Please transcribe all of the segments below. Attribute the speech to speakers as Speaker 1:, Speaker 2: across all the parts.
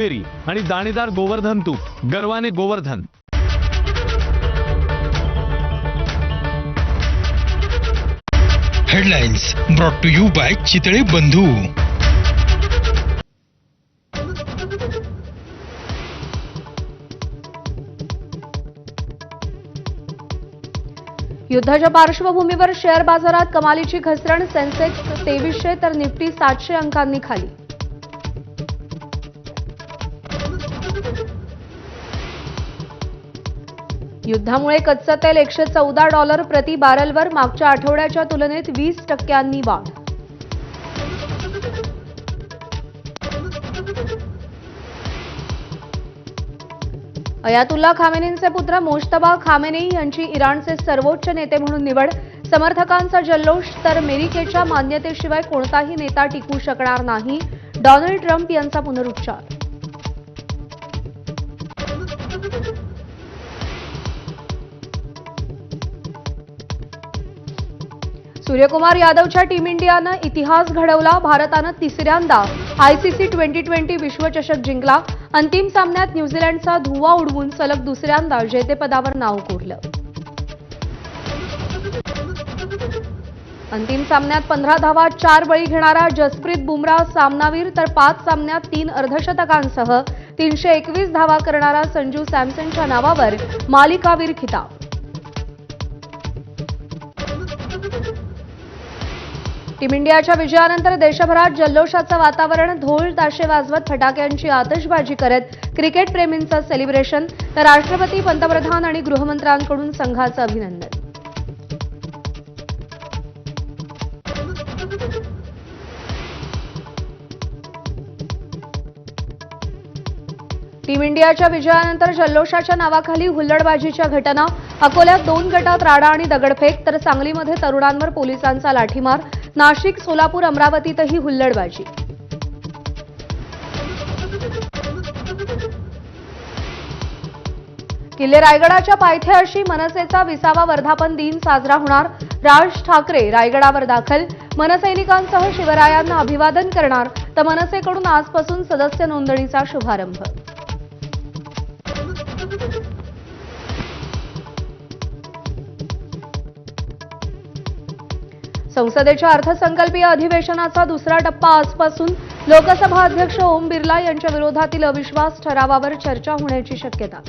Speaker 1: Peri आणि दाणेदार गोवर्धन तूप गर्वाने Govardhan.
Speaker 2: Headlines brought to you by Chitale Bandhu.
Speaker 3: युद्धाच्या पार्श्वभूमीवर शेअर बाजारात कमालीची घसरण। सेन्सेक्स 2300 तर निफ्टी 700 अंकांनी खाली। युद्धामुळे कच्चं तेल $114 प्रति बॅरलवर, मागच्या आठवड्याच्या तुलनेत 20% वाढ। अयातुल्ला खामेनींचे पुत्र मोज्तबा खामेनी यांची इराणचे सर्वोच्च नेते म्हणून निवड। समर्थकांचा जल्लोष तर अमेरिकेच्या मान्यतेशिवाय कोणताही नेता टिकू शकणार नाही, डोनाल्ड ट्रम्प यांचा पुनरुच्चार। सूर्यकुमार यादवच्या टीम इंडियानं इतिहास घडवला। भारतानं तिसऱ्यांदा आयसीसी T20 विश्वचषक जिंकला। अंतिम सामन्यात न्यूझीलंडचा धुव्वा उडवून सलग दुसऱ्यांदा जेतेपदावर नाव कोरलं। अंतिम सामन्यात 15 धावा 4 बळी घेणारा जसप्रीत बुमराह सामनावीर, तर 5 सामन्यात 3 अर्धशतकांसह 321 धावा करणारा संजू सॅमसनच्या नावावर मालिकावीर खिताब। टीम इंडियाच्या विजयानंतर देशभरात जल्लोषाचं वातावरण। ढोल ताशे वाजवत फटाक्यांची आतषबाजी करत क्रिकेट प्रेमींचं सेलिब्रेशन, तर राष्ट्रपती, पंतप्रधान आणि गृहमंत्र्यांकडून संघाचं अभिनंदन। टीम इंडियाच्या विजयानंतर जल्लोषाच्या नावाखाली हुल्लडबाजीच्या घटना। अकोल्यात 2 गटात राडा आणि दगडफेक, तर सांगलीमध्ये तरुणांवर पोलिसांचा लाठीमार। नाशिक, सोलापूर, अमरावतीतही हुल्लडबाजी। किल्ले रायगडाच्या पायथ्याशी मनसेचा 20वा वर्धापन दिन साजरा होणार। राज ठाकरे रायगडावर दाखल, मनसैनिकांसह शिवरायांना अभिवादन करणार, तर मनसेकडून आजपासून सदस्य नोंदणीचा शुभारंभ। संसदेच्या अर्थसंकल्पीय अधिवेशनाचा दुसरा टप्पा आजपासून। लोकसभा अध्यक्ष ओम बिर्ला यांच्या विरोधातील अविश्वास ठरावावर चर्चा होण्याची शक्यता।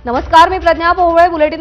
Speaker 3: नमस्कार, मी प्रज्ञा पोहळे। बुलेटिन